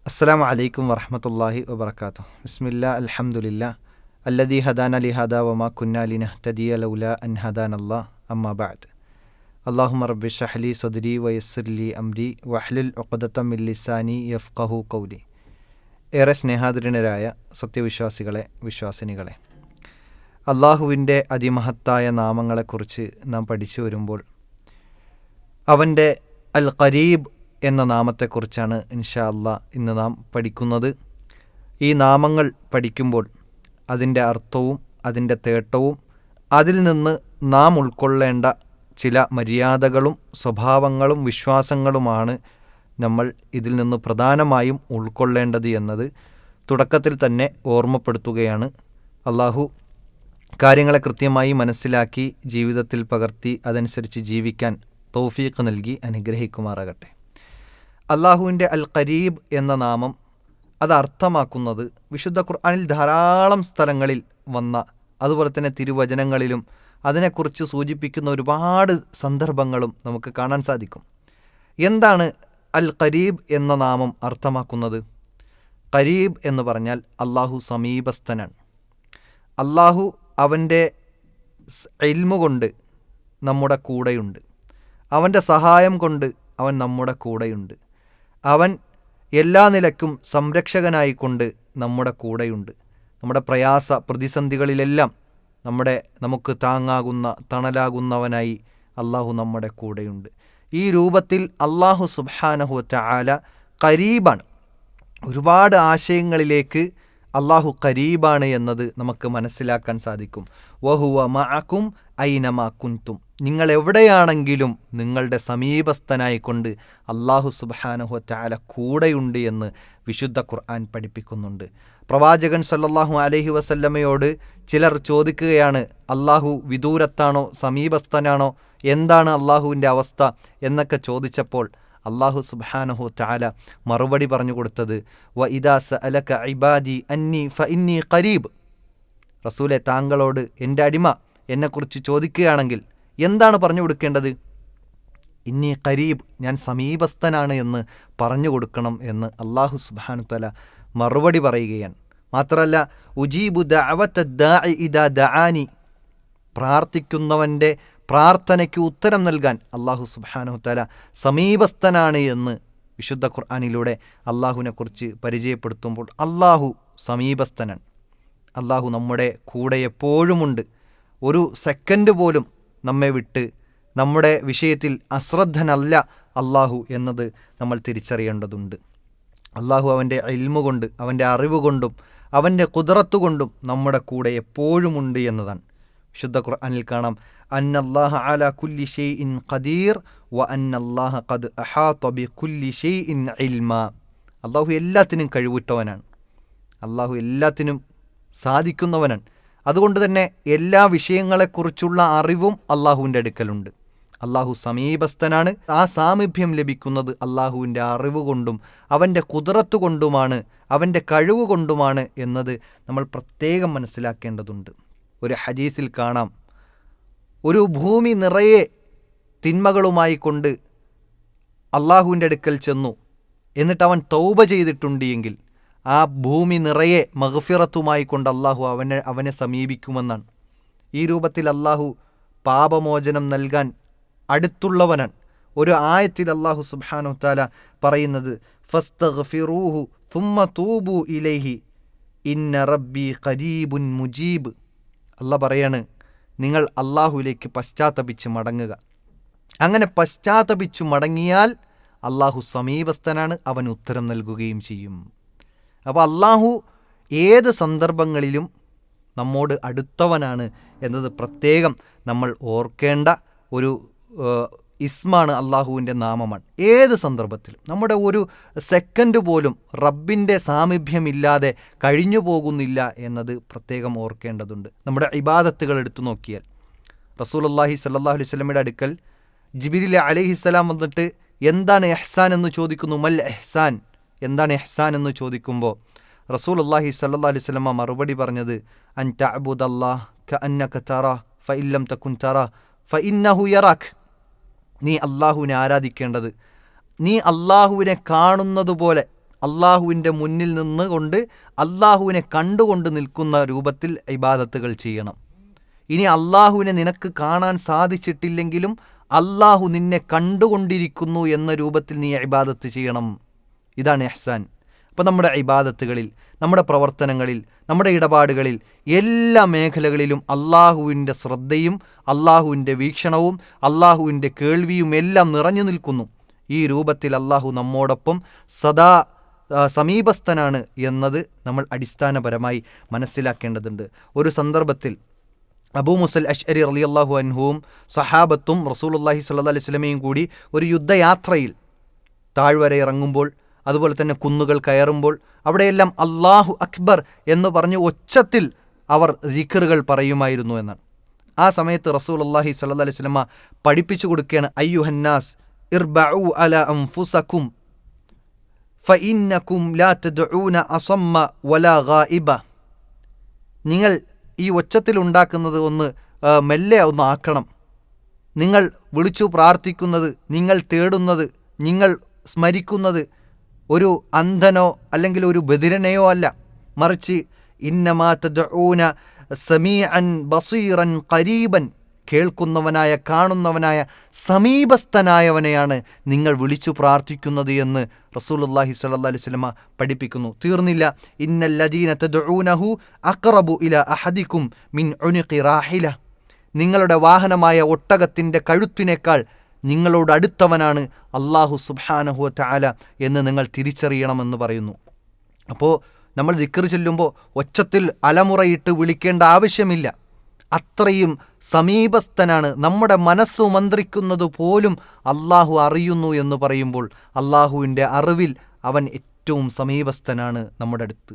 അസ്സലാമു അലൈക്കും വറഹ്മത്തുള്ളാഹി വബറകാതുഹു. ബിസ്മില്ലാ അൽഹംദുലില്ലാ അല്ലദീ ഹദാന ലിഹാദാ വമാ കുന്നാ ലിനഹ്തദിയ ലൗലാ അൻ ഹദാനല്ലാഹ് അമ്മാ ബഅദ്. അല്ലാഹുമ്മ റബ്ബി ഇശ്റഹ് ലി സദ്രി വയസ്സിർ ലി അംരി വഹ്ലുൽ ഉഖ്ദതം മിൻ ലിസാനി യഫ്ഖഹു ഖൗലി. ഏറെ സ്നേഹാദരനരായ സത്യവിശ്വാസികളെ, വിശ്വാസിനികളെ, അള്ളാഹുവിൻ്റെ അതിമഹത്തായ നാമങ്ങളെക്കുറിച്ച് നാം പഠിച്ചു വരുമ്പോൾ അവൻ്റെ അൽ ഖരീബ് എന്ന നാമത്തെക്കുറിച്ചാണ് ഇൻഷാ അല്ലാഹ് ഇന്ന് നാം പഠിക്കുന്നത്. ഈ നാമങ്ങൾ പഠിക്കുമ്പോൾ അതിൻ്റെ അർത്ഥവും അതിൻ്റെ തേട്ടവും അതിൽ നിന്ന് നാം ഉൾക്കൊള്ളേണ്ട ചില മര്യാദകളും സ്വഭാവങ്ങളും വിശ്വാസങ്ങളുമാണ് നമ്മൾ ഇതിൽ നിന്ന് പ്രധാനമായും ഉൾക്കൊള്ളേണ്ടത് എന്നത് തുടക്കത്തിൽ തന്നെ ഓർമ്മപ്പെടുത്തുകയാണ്. അള്ളാഹു കാര്യങ്ങളെ കൃത്യമായി മനസ്സിലാക്കി ജീവിതത്തിൽ പകർത്തി അതനുസരിച്ച് ജീവിക്കാൻ തൗഫീഖ് നൽകി അനുഗ്രഹിക്കുമാറാകട്ടെ. അള്ളാഹുവിൻ്റെ അൽ ഖരീബ് എന്ന നാമം അത് അർത്ഥമാക്കുന്നത് വിശുദ്ധ ഖുർആനിൽ ധാരാളം സ്ഥലങ്ങളിൽ വന്ന, അതുപോലെ തന്നെ തിരുവചനങ്ങളിലും അതിനെക്കുറിച്ച് സൂചിപ്പിക്കുന്ന ഒരുപാട് സന്ദർഭങ്ങളും നമുക്ക് കാണാൻ സാധിക്കും. എന്താണ് അൽ ഖരീബ് എന്ന നാമം അർത്ഥമാക്കുന്നത്? ഖരീബ് എന്ന് പറഞ്ഞാൽ അള്ളാഹു സമീപസ്ഥനാണ്. അള്ളാഹു അവൻ്റെ ഇൽമു കൊണ്ട് നമ്മുടെ കൂടെയുണ്ട്. അവൻ്റെ സഹായം കൊണ്ട് അവൻ നമ്മുടെ കൂടെയുണ്ട്. അവൻ എല്ലാ നിലയ്ക്കും സംരക്ഷകനായിക്കൊണ്ട് നമ്മുടെ കൂടെയുണ്ട്. നമ്മുടെ പ്രയാസ പ്രതിസന്ധികളിലെല്ലാം നമുക്ക് താങ്ങാകുന്ന തണലാകുന്നവനായി അള്ളാഹു നമ്മുടെ കൂടെയുണ്ട്. ഈ രൂപത്തിൽ അള്ളാഹു സുബ്ഹാനഹു വ തആല ഖരീബാണ്. ഒരുപാട് ആശയങ്ങളിലേക്ക് അള്ളാഹു ഖരീബാണ് എന്നത് നമുക്ക് മനസ്സിലാക്കാൻ സാധിക്കും. വഹുവ മഅകും ഐനമാ കുൻതും, നിങ്ങൾ എവിടെയാണെങ്കിലും നിങ്ങളുടെ സമീപസ്ഥനായിക്കൊണ്ട് അള്ളാഹു സുബ്ഹാനഹു വ തആല കൂടെയുണ്ട് എന്ന് വിശുദ്ധ ഖുർആൻ പഠിപ്പിക്കുന്നുണ്ട്. പ്രവാചകൻ സല്ലല്ലാഹു അലൈഹി വസല്ലമയോട് ചിലർ ചോദിക്കുകയാണ്, അള്ളാഹു വിദൂരത്താണോ സമീപസ്ഥനാണോ, എന്താണ് അള്ളാഹുവിൻ്റെ അവസ്ഥ എന്നൊക്കെ ചോദിച്ചപ്പോൾ അള്ളാഹു സുബ്ഹാനഹു വ തആല മറുപടി പറഞ്ഞു കൊടുത്തത് വ ഇദാ സഅലക ഇബാദി അന്നി ഫഇന്നി ഖരീബ്. റസൂലെ, താങ്കളോട് എൻ്റെ അടിമ എന്നെക്കുറിച്ച് ചോദിക്കുകയാണെങ്കിൽ എന്താണ് പറഞ്ഞു കൊടുക്കേണ്ടത്? ഇന്നി ഖരീബ്, ഞാൻ സമീപസ്ഥനാണ് എന്ന് പറഞ്ഞു കൊടുക്കണം എന്ന് അള്ളാഹു സുബ്ഹാനഹു വ തആല മറുപടി പറയുകയാണ്. മാത്രമല്ല, ഉജീബു ദഅവത ദാഇ ഇദാ ദഅാനി, പ്രാർത്ഥിക്കുന്നവൻ്റെ പ്രാർത്ഥനയ്ക്ക് ഉത്തരം നൽകാൻ അള്ളാഹു സുബ്ഹാനഹു വ തആല സമീപസ്ഥനാണ് എന്ന് വിശുദ്ധ ഖുർആനിലൂടെ അള്ളാഹുവിനെക്കുറിച്ച് പരിചയപ്പെടുത്തുമ്പോൾ അള്ളാഹു സമീപസ്ഥനാണ്. അള്ളാഹു നമ്മുടെ കൂടെ എപ്പോഴുമുണ്ട്. ഒരു സെക്കൻഡ് പോലും നമ്മെ വിട്ട് നമ്മുടെ വിഷയത്തിൽ അശ്രദ്ധനല്ല അള്ളാഹു എന്നത് നമ്മൾ തിരിച്ചറിയേണ്ടതുണ്ട്. അള്ളാഹു അവൻ്റെ ഇൽമു കൊണ്ട്, അവൻ്റെ അറിവ് കൊണ്ടും അവൻ്റെ ഖുദ്റത്ത് കൊണ്ടും നമ്മുടെ കൂടെ എപ്പോഴുമുണ്ട് എന്നതാണ്. വിശുദ്ധ ഖുർആനിൽ കാണാം, അന്നല്ലാഹ അലാ കുല്ലി ഷൈഇൻ ഖദീർ വ അന്നല്ലാഹ ഖദ് അഹാത ബികുല്ലി ഷൈഇൻ ഇൽമാ. അള്ളാഹു എല്ലാത്തിനും കഴിവുറ്റവനാണ്. അള്ളാഹു എല്ലാത്തിനും സാധിക്കുന്നവനാണ്. അതുകൊണ്ട് തന്നെ എല്ലാ വിഷയങ്ങളെക്കുറിച്ചുള്ള അറിവും അള്ളാഹുവിൻ്റെ അടുക്കലുണ്ട്. അള്ളാഹു സമീപസ്ഥനാണ്. ആ സാമീപ്യം ലഭിക്കുന്നത് അള്ളാഹുവിൻ്റെ അറിവ് കൊണ്ടും അവൻ്റെ ഖുദ്റത്ത് കൊണ്ടുമാണ്, അവൻ്റെ കഴിവ് കൊണ്ടുമാണ് എന്നത് നമ്മൾ പ്രത്യേകം മനസ്സിലാക്കേണ്ടതുണ്ട്. ഒരു ഹദീസിൽ കാണാം, ഒരു ഭൂമി നിറയെ തിന്മകളുമായി കൊണ്ട് അള്ളാഹുവിൻ്റെ അടുക്കൽ ചെന്നു, എന്നിട്ട് അവൻ തൗബ ചെയ്തിട്ടുണ്ട് എങ്കിൽ ആ ഭൂമി നിറയെ മഗ്ഫിറത്തുമായി കൊണ്ട് അള്ളാഹു അവനെ സമീപിക്കുമെന്നാണ്. ഈ രൂപത്തിൽ അള്ളാഹു പാപമോചനം നൽകാൻ അടുത്തുള്ളവനാണ്. ഒരു ആയത്തിൽ അള്ളാഹു സുബ്ഹാനഹു വ തആല പറയുന്നത്, ഫസ്തഗ്ഫിറൂഹു തുമ്മ തൂബു ഇലൈഹി ഇന്ന റബ്ബി ഖരീബുൻ മുജീബ്. അള്ളാഹ് പറയാണ്, നിങ്ങൾ അള്ളാഹുവിലേക്ക് പശ്ചാത്തപിച്ച് മടങ്ങുക. അങ്ങനെ പശ്ചാത്തപിച്ചു മടങ്ങിയാൽ അള്ളാഹു സമീപസ്ഥനാണ്, അവൻ ഉത്തരം നൽകുകയും ചെയ്യും. അപ്പോൾ അള്ളാഹു ഏത് സന്ദർഭങ്ങളിലും നമ്മോട് അടുത്തവനാണ് എന്നത് പ്രത്യേകം നമ്മൾ ഓർക്കേണ്ട ഒരു ഇസ്മാണ്, അള്ളാഹുവിൻ്റെ നാമമാണ്. ഏത് സന്ദർഭത്തിലും നമ്മുടെ ഒരു സെക്കൻഡ് പോലും റബ്ബിൻ്റെ സാമീപ്യമില്ലാതെ കഴിഞ്ഞു പോകുന്നില്ല എന്നത് പ്രത്യേകം ഓർക്കേണ്ടതുണ്ട്. നമ്മുടെ ഇബാദത്തുകൾ എടുത്തു നോക്കിയാൽ റസൂലുള്ളാഹി സ്വല്ലല്ലാഹു അലൈഹി വസല്ലമയുടെ അടുക്കൽ ജിബ്രീൽ അലൈഹിസ്സലാം വന്നിട്ട് എന്താണ് ഇഹ്സാൻ എന്ന് ചോദിക്കുന്നു. മൽ ഇഹ്സാൻ, എന്താണ് ഇഹ്സാൻ എന്ന് ചോദിക്കുമ്പോൾ റസൂലുള്ളാഹി സ്വല്ലല്ലാഹു അലൈഹി വസല്ലമ മറുപടി പറഞ്ഞത്, അൻ തഅബുദല്ലാഹ കഅന്നക തറാഹ് ഫഇൻ ലം തകുൻ തറാഹ് ഫഇന്നഹു യറാക്. നീ അള്ളാഹുവിനെ ആരാധിക്കേണ്ടത് നീ അള്ളാഹുവിനെ കാണുന്നത് പോലെ, അള്ളാഹുവിൻ്റെ മുന്നിൽ നിന്നുകൊണ്ട് അള്ളാഹുവിനെ കണ്ടുകൊണ്ട് നിൽക്കുന്ന രൂപത്തിൽ ഇബാദത്തുകൾ ചെയ്യണം. ഇനി അള്ളാഹുവിനെ നിനക്ക് കാണാൻ സാധിച്ചിട്ടില്ലെങ്കിലും അള്ളാഹു നിന്നെ കണ്ടുകൊണ്ടിരിക്കുന്നു എന്ന രൂപത്തിൽ നീ ഇബാദത്ത് ചെയ്യണം. ഇതാണ് ഇഹ്സാൻ. അപ്പോൾ നമ്മുടെ ഇബാദത്തുകളിൽ, നമ്മുടെ പ്രവർത്തനങ്ങളിൽ, നമ്മുടെ ഇടപാടുകളിൽ, എല്ലാ മേഖലകളിലും അള്ളാഹുവിൻ്റെ ശ്രദ്ധയും അള്ളാഹുവിൻ്റെ വീക്ഷണവും അള്ളാഹുവിൻ്റെ കേൾവിയും എല്ലാം നിറഞ്ഞു നിൽക്കുന്നു. ഈ രൂപത്തിൽ അള്ളാഹു നമ്മോടൊപ്പം സദാ സമീപസ്ഥനാണ് എന്നത് നമ്മൾ അടിസ്ഥാനപരമായി മനസ്സിലാക്കേണ്ടതുണ്ട്. ഒരു സന്ദർഭത്തിൽ അബൂ മുസൽ അശ്അരി റളിയല്ലാഹു അൻഹുവും സഹാബത്തും റസൂലുള്ളാഹി സ്വല്ലല്ലാഹു അലൈഹി വസല്ലമയും കൂടി ഒരു യുദ്ധയാത്രയിൽ താഴ്വര ഇറങ്ങുമ്പോൾ, അതുപോലെ തന്നെ കുന്നുകൾ കയറുമ്പോൾ അവിടെയെല്ലാം അല്ലാഹു അക്ബർ എന്ന് പറഞ്ഞ് ഒച്ചത്തിൽ അവർ ദിക്റുകൾ പറയുമായിരുന്നു എന്നാണ്. ആ സമയത്ത് റസൂലുള്ളാഹി സ്വല്ലല്ലാഹു അലൈഹി വസല്ലമ പഠിപ്പിച്ചു കൊടുക്കുകയാണ്, അയ്യുഹന്നാസ് ഇർബഉ അലാ അൻഫുസകും ഫഇന്നകും ലാ തദ്ഊന അസമ്മ വലാ ഗായിബ. നിങ്ങൾ ഈ ഒച്ചത്തിൽ ഉണ്ടാക്കുന്നത് ഒന്ന് മെല്ലെ ഒന്ന് ആക്കണം. നിങ്ങൾ വിളിച്ചു പ്രാർത്ഥിക്കുന്നത്, നിങ്ങൾ തേടുന്നത്, നിങ്ങൾ സ്മരിക്കുന്നത് ഒരു അന്ധനോ അല്ലെങ്കിൽ ഒരു ബധിരനെയോ അല്ല, മറിച്ച് ഇന്നമാ തദ്ഊന സമീഅൻ ബസീറൻ ഖരീബൻ, കേൾക്കുന്നവനായ കാണുന്നവനായ സമീപസ്ഥനായവനെയാണ് നിങ്ങൾ വിളിച്ചു പ്രാർത്ഥിക്കുന്നത് എന്ന് റസൂലുള്ളാഹി സ്വല്ലല്ലാഹു അലൈഹി വസല്ലമ പഠിപ്പിക്കുന്നു. തീർന്നില്ല, ഇന്നല്ലദീന തദ്ഊനഹു അഖറബു ഇലാ അഹദികും മിൻ ഉനുഖി റാഹില, നിങ്ങളുടെ വാഹനമായ ഒട്ടകത്തിൻ്റെ കഴുത്തിനേക്കാൾ നിങ്ങളോട് അടുത്തവനാണ് അല്ലാഹു സുബ്ഹാനഹു വ തആല എന്ന് നിങ്ങൾ തിരിച്ചറിയണമെന്ന് പറയുന്നു. അപ്പോൾ നമ്മൾ ദിക്ർ ചൊല്ലുമ്പോൾ ഒച്ചത്തിൽ അലമുറയിട്ട് വിളിക്കേണ്ട ആവശ്യമില്ല. അത്രയും സമീപസ്ഥനാണ്. നമ്മുടെ മനസ്സു മന്ത്രിക്കുന്നത് പോലും അള്ളാഹു അറിയുന്നു എന്ന് പറയുമ്പോൾ അള്ളാഹുവിൻ്റെ അറിവിൽ അവൻ ഏറ്റവും സമീപസ്ഥനാണ് നമ്മുടെ അടുത്ത്.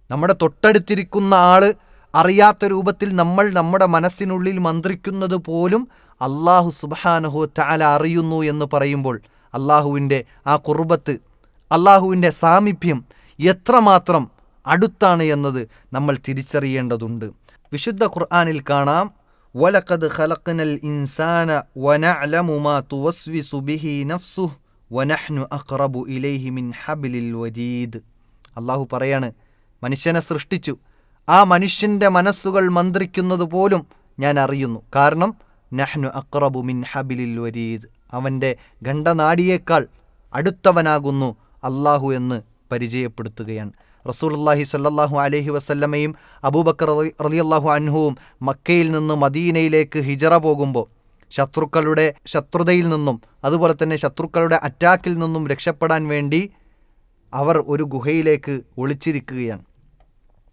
നമ്മുടെ തൊട്ടടുത്തിരിക്കുന്ന ആൾ അറിയാത്ത രൂപത്തിൽ നമ്മൾ നമ്മുടെ മനസ്സിനുള്ളിൽ മന്ത്രിക്കുന്നത് പോലും അള്ളാഹു സുബ്ഹാനഹു വ തആല അറിയുന്നു എന്ന് പറയുമ്പോൾ അള്ളാഹുവിൻ്റെ ആ ഖുർബത്ത്, അള്ളാഹുവിൻ്റെ സാമീപ്യം എത്രമാത്രം അടുത്താണ് എന്നത് നമ്മൾ തിരിച്ചറിയേണ്ടതുണ്ട്. വിശുദ്ധ ഖുർആനിൽ കാണാം, വലഖദ് ഖലഖ്നൽ ഇൻസാന വനഅലമു മാ തുവസ്വിസു ബിഹി നഫ്സുഹു വനഹ്നു അഖ്റബു ഇലൈഹി മിൻ ഹബ്ലിൽ വരീദ്. അള്ളാഹു പറയാണ്, മനുഷ്യനെ സൃഷ്ടിച്ചു, ആ മനുഷ്യൻ്റെ മനസ്സുകൾ മന്ത്രിക്കുന്നത് പോലും ഞാൻ അറിയുന്നു. കാരണം നഹ്നു അഖ്റബു മിൻ ഹബ്ലിൽ വരീദ്, അവൻ്റെ ഗണ്ഡനാടിയേക്കാൾ അടുത്തവനാകുന്നു അള്ളാഹു എന്ന് പരിചയപ്പെടുത്തുകയാണ്. റസൂലുള്ളാഹി സ്വല്ലല്ലാഹു അലൈഹി വസല്ലമയും അബൂബക്കർ റളിയല്ലാഹു അൻഹുവും മക്കയിൽ നിന്ന് മദീനയിലേക്ക് ഹിജറ പോകുമ്പോൾ ശത്രുക്കളുടെ ശത്രുതയിൽ നിന്നും അതുപോലെ തന്നെ ശത്രുക്കളുടെ അറ്റാക്കിൽ നിന്നും രക്ഷപ്പെടാൻ വേണ്ടി അവർ ഒരു ഗുഹയിലേക്ക് ഒളിച്ചിരിക്കുകയാണ്.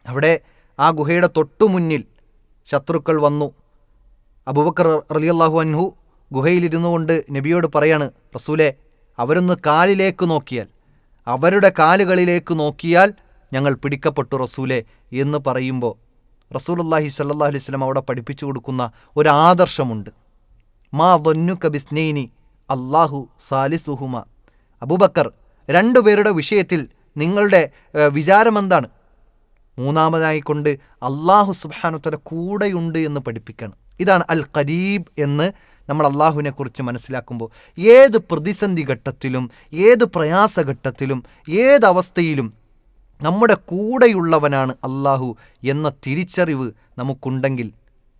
അവിടെ ആ ഗുഹയുടെ തൊട്ടുമുന്നിൽ ശത്രുക്കൾ വന്നു. അബൂബക്കർ റളിയല്ലാഹു അൻഹു ഗുഹയിലിരുന്നു കൊണ്ട് നബിയോട് പറയാണ്, റസൂലെ, അവരൊന്ന് കാലിലേക്ക് നോക്കിയാൽ, അവരുടെ കാലുകളിലേക്ക് നോക്കിയാൽ ഞങ്ങൾ പിടിക്കപ്പെട്ടു റസൂലെ എന്ന് പറയുമ്പോൾ റസൂലുള്ളാഹി സ്വല്ലല്ലാഹു അലൈഹി വസല്ലം അവിടെ പഠിപ്പിച്ചു കൊടുക്കുന്ന ഒരു ആദർശമുണ്ട്. മാ വന്നുക ബിസ്നൈനി അല്ലാഹു സാലിസുഹുമ. അബൂബക്കർ, രണ്ടുപേരുടെ വിഷയത്തിൽ നിങ്ങളുടെ വിചാരമെന്താണ്? മൂന്നാമതായിക്കൊണ്ട് അല്ലാഹു സുബ്ഹാനഹു വ തആല കൂടെയുണ്ട് എന്ന് പഠിപ്പിക്കണം. ഇതാണ് അൽ ഖരീബ് എന്ന് നമ്മൾ അള്ളാഹുവിനെ കുറിച്ച് മനസ്സിലാക്കുമ്പോൾ ഏത് പ്രതിസന്ധി ഘട്ടത്തിലും, ഏത് പ്രയാസഘട്ടത്തിലും, ഏതവസ്ഥയിലും നമ്മുടെ കൂടെയുള്ളവനാണ് അള്ളാഹു എന്ന തിരിച്ചറിവ് നമുക്കുണ്ടെങ്കിൽ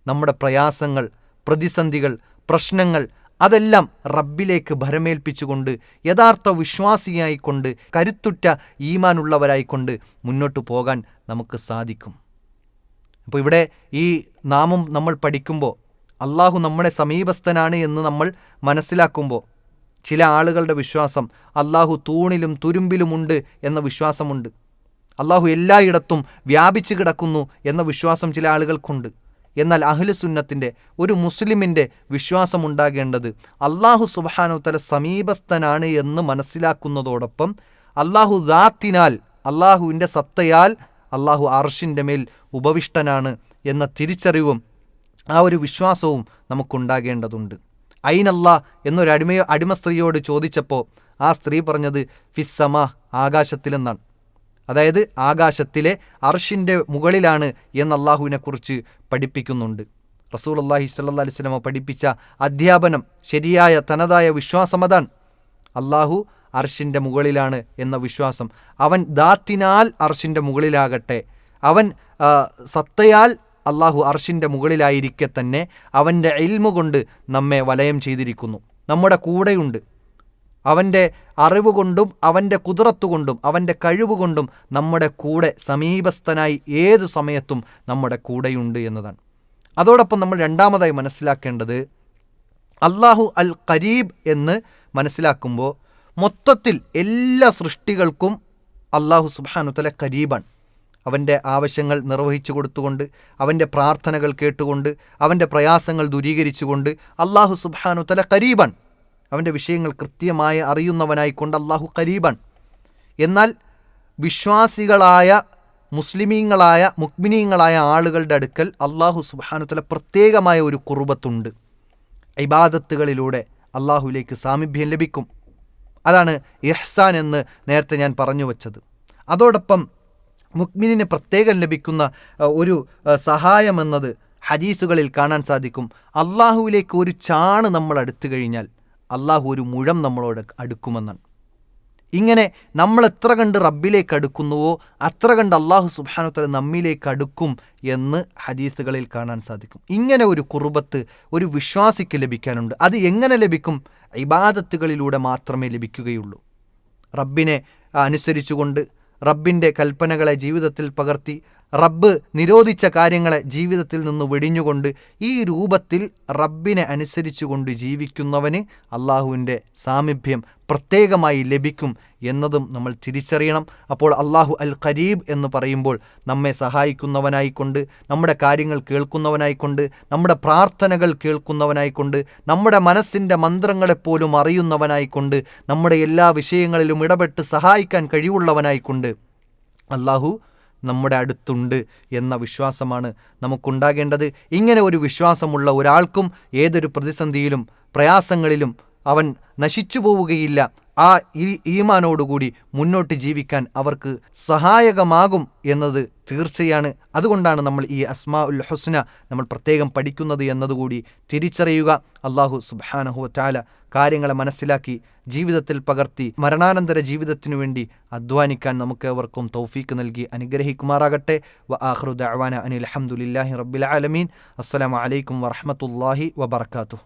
നമ്മുടെ പ്രയാസങ്ങൾ, പ്രതിസന്ധികൾ, പ്രശ്നങ്ങൾ അതെല്ലാം റബ്ബിലേക്ക് ഭരമേൽപ്പിച്ചുകൊണ്ട് യഥാർത്ഥ വിശ്വാസിയായിക്കൊണ്ട് കരുത്തുറ്റ ഈമാനുള്ളവരായിക്കൊണ്ട് മുന്നോട്ട് പോകാൻ നമുക്ക് സാധിക്കും. അപ്പോൾ ഇവിടെ ഈ നാമം നമ്മൾ പഠിക്കുമ്പോൾ അള്ളാഹു നമ്മുടെ സമീപസ്ഥനാണ് എന്ന് നമ്മൾ മനസ്സിലാക്കുമ്പോൾ ചില ആളുകളുടെ വിശ്വാസം അള്ളാഹു തൂണിലും തുരുമ്പിലുമുണ്ട് എന്ന വിശ്വാസമുണ്ട്. അള്ളാഹു എല്ലായിടത്തും വ്യാപിച്ചു കിടക്കുന്നു എന്ന വിശ്വാസം ചില ആളുകൾക്കുണ്ട്. എന്നാൽ അഹ്ലുസുന്നത്തിൻ്റെ, ഒരു മുസ്ലിമിൻ്റെ വിശ്വാസമുണ്ടാകേണ്ടത് അള്ളാഹു സുബ്ഹാനഹു വ തആല സമീപസ്ഥനാണ് എന്ന് മനസ്സിലാക്കുന്നതോടൊപ്പം അള്ളാഹു ദാത്തിനാൽ, അള്ളാഹുവിൻ്റെ സത്തയാൽ അള്ളാഹു അർശിൻ്റെ മേൽ ഉപവിഷ്ടനാണ് എന്ന തിരിച്ചറിവും ആ ഒരു വിശ്വാസവും നമുക്കുണ്ടാകേണ്ടതുണ്ട്. ഐനല്ലാ എന്നൊരു അടിമ സ്ത്രീയോട് ചോദിച്ചപ്പോൾ ആ സ്ത്രീ പറഞ്ഞത് ഫിസ്സമ, ആകാശത്തിലെന്നാണ്. അതായത് ആകാശത്തിലെ അർശിൻ്റെ മുകളിലാണ് എന്ന് അള്ളാഹുവിനെക്കുറിച്ച് പഠിപ്പിക്കുന്നുണ്ട്. റസൂലുള്ളാഹി സ്വല്ലല്ലാഹു അലൈഹി വസല്ലം പഠിപ്പിച്ച അധ്യാപനം, ശരിയായ തനതായ വിശ്വാസം അതാണ്. അള്ളാഹു അർഷിൻ്റെ മുകളിലാണ് എന്ന വിശ്വാസം. അവൻ ദാത്തിനാൽ അർഷിൻ്റെ മുകളിലാകട്ടെ, അവൻ സത്തയാൽ അള്ളാഹു അർഷിൻ്റെ മുകളിലായിരിക്കെ തന്നെ അവൻ്റെ ഇൽമു കൊണ്ട് നമ്മെ വലയം ചെയ്തിരിക്കുന്നു, നമ്മുടെ കൂടെയുണ്ട്. അവൻ്റെ അറിവ് കൊണ്ടും അവൻ്റെ കുദ്റത്ത് കൊണ്ടും അവൻ്റെ കഴിവ് കൊണ്ടും നമ്മുടെ കൂടെ സമീപസ്ഥനായി ഏതു സമയത്തും നമ്മുടെ കൂടെയുണ്ട് എന്നതാണ്. അതോടൊപ്പം നമ്മൾ രണ്ടാമതായി മനസ്സിലാക്കേണ്ടത്, അള്ളാഹു അൽ ഖരീബ് എന്ന് മനസ്സിലാക്കുമ്പോൾ മൊത്തത്തിൽ എല്ലാ സൃഷ്ടികൾക്കും അള്ളാഹു സുബ്ഹാനഹു വ തആല ഖരീബാണ്. അവൻ്റെ ആവശ്യങ്ങൾ നിർവഹിച്ചു കൊടുത്തുകൊണ്ട്, അവൻ്റെ പ്രാർത്ഥനകൾ കേട്ടുകൊണ്ട്, അവൻ്റെ പ്രയാസങ്ങൾ ദൂരീകരിച്ചുകൊണ്ട് അള്ളാഹു സുബ്ഹാനഹു വ തആല ഖരീബാണ്. അവൻ്റെ വിഷയങ്ങൾ കൃത്യമായി അറിയുന്നവനായിക്കൊണ്ട് അള്ളാഹു ഖരീബാണ്. എന്നാൽ വിശ്വാസികളായ മുസ്ലിമീങ്ങളായ മുഅ്മിനീങ്ങളായ ആളുകളുടെ അടുക്കൽ അള്ളാഹു സുബ്ഹാനഹു വ തആല പ്രത്യേകമായ ഒരു ഖുർബത്തുണ്ട്. ഇബാദത്തുകളിലൂടെ അള്ളാഹുവിലേക്ക് സാമീപ്യം ലഭിക്കും. അതാണ് ഇഹ്സാൻ എന്ന് നേരത്തെ ഞാൻ പറഞ്ഞു വച്ചത്. അതോടൊപ്പം മുഅ്മിനിന് പ്രത്യേകം ലഭിക്കുന്ന ഒരു സഹായമെന്നത് ഹദീസുകളിൽ കാണാൻ സാധിക്കും. അള്ളാഹുവിലേക്ക് ഒരു ചാണ് നമ്മൾ അടുത്തു കഴിഞ്ഞാൽ അള്ളാഹു ഒരു മുഴം നമ്മളോട് അടുക്കുമെന്നാണ്. ഇങ്ങനെ നമ്മൾ എത്ര കണ്ട് റബ്ബിലേക്ക് അടുക്കുന്നുവോ അത്ര കണ്ട് അള്ളാഹു സുബ്ഹാനഹു വ തആല നമ്മിലേക്ക് അടുക്കും എന്ന് ഹദീസുകളിൽ കാണാൻ സാധിക്കും. ഇങ്ങനെ ഒരു ഖുർബത്ത് ഒരു വിശ്വാസിക്ക് ലഭിക്കാനുണ്ട്. അത് എങ്ങനെ ലഭിക്കും? ഇബാദത്തുകളിലൂടെ മാത്രമേ ലഭിക്കുകയുള്ളൂ. റബ്ബിനെ അനുസരിച്ചുകൊണ്ട്, റബ്ബിൻ്റെ കൽപ്പനകളെ ജീവിതത്തിൽ പകർത്തി, റബ്ബ് നിരോധിച്ച കാര്യങ്ങളെ ജീവിതത്തിൽ നിന്ന് വെടിഞ്ഞുകൊണ്ട് ഈ രൂപത്തിൽ റബ്ബിനെ അനുസരിച്ചുകൊണ്ട് ജീവിക്കുന്നവന് അള്ളാഹുവിൻ്റെ സാമീപ്യം പ്രത്യേകമായി ലഭിക്കും എന്നതും നമ്മൾ തിരിച്ചറിയണം. അപ്പോൾ അള്ളാഹു അൽ ഖരീബ് എന്ന് പറയുമ്പോൾ നമ്മെ സഹായിക്കുന്നവനായിക്കൊണ്ട്, നമ്മുടെ കാര്യങ്ങൾ കേൾക്കുന്നവനായിക്കൊണ്ട്, നമ്മുടെ പ്രാർത്ഥനകൾ കേൾക്കുന്നവനായിക്കൊണ്ട്, നമ്മുടെ മനസ്സിൻ്റെ മന്ത്രങ്ങളെപ്പോലും അറിയുന്നവനായിക്കൊണ്ട്, നമ്മുടെ എല്ലാ വിഷയങ്ങളിലും ഇടപെട്ട് സഹായിക്കാൻ കഴിവുള്ളവനായിക്കൊണ്ട് അള്ളാഹു നമ്മുടെ അടുത്തുണ്ട് എന്ന വിശ്വാസമാണ് നമുക്കുണ്ടാകേണ്ടത്. ഇങ്ങനെ ഒരു വിശ്വാസമുള്ള ഒരാൾക്കും ഏതൊരു പ്രതിസന്ധിയിലും പ്രയാസങ്ങളിലും അവൻ നശിച്ചു പോവുകയില്ല. ആ ഈമാനോടുകൂടി മുന്നോട്ട് ജീവിക്കാൻ അവർക്ക് സഹായകമാകും എന്നത് തീർച്ചയാണ്. അതുകൊണ്ടാണ് നമ്മൾ ഈ അസ്മാഉൽ ഹുസ്ന നമ്മൾ പ്രത്യേകം പഠിക്കുന്നത് എന്നതുകൂടി തിരിച്ചറിയുക. അള്ളാഹു സുബ്ഹാനഹു വ തആല കാര്യങ്ങളെ മനസ്സിലാക്കി ജീവിതത്തിൽ പകർത്തി മരണാനന്തര ജീവിതത്തിനു വേണ്ടി അധ്വാനിക്കാൻ നമുക്ക് അവർക്കും തൗഫീക്ക് നൽകി അനുഗ്രഹിക്കുമാറാകട്ടെ. വ ആഖിറു ദഅവാന അനിൽ ഹംദുലില്ലാഹി റബ്ബിൽ ആലമീൻ. അസ്സലാമു അലൈക്കും വറഹ്മത്തുള്ളാഹി വബറകാതുഹു.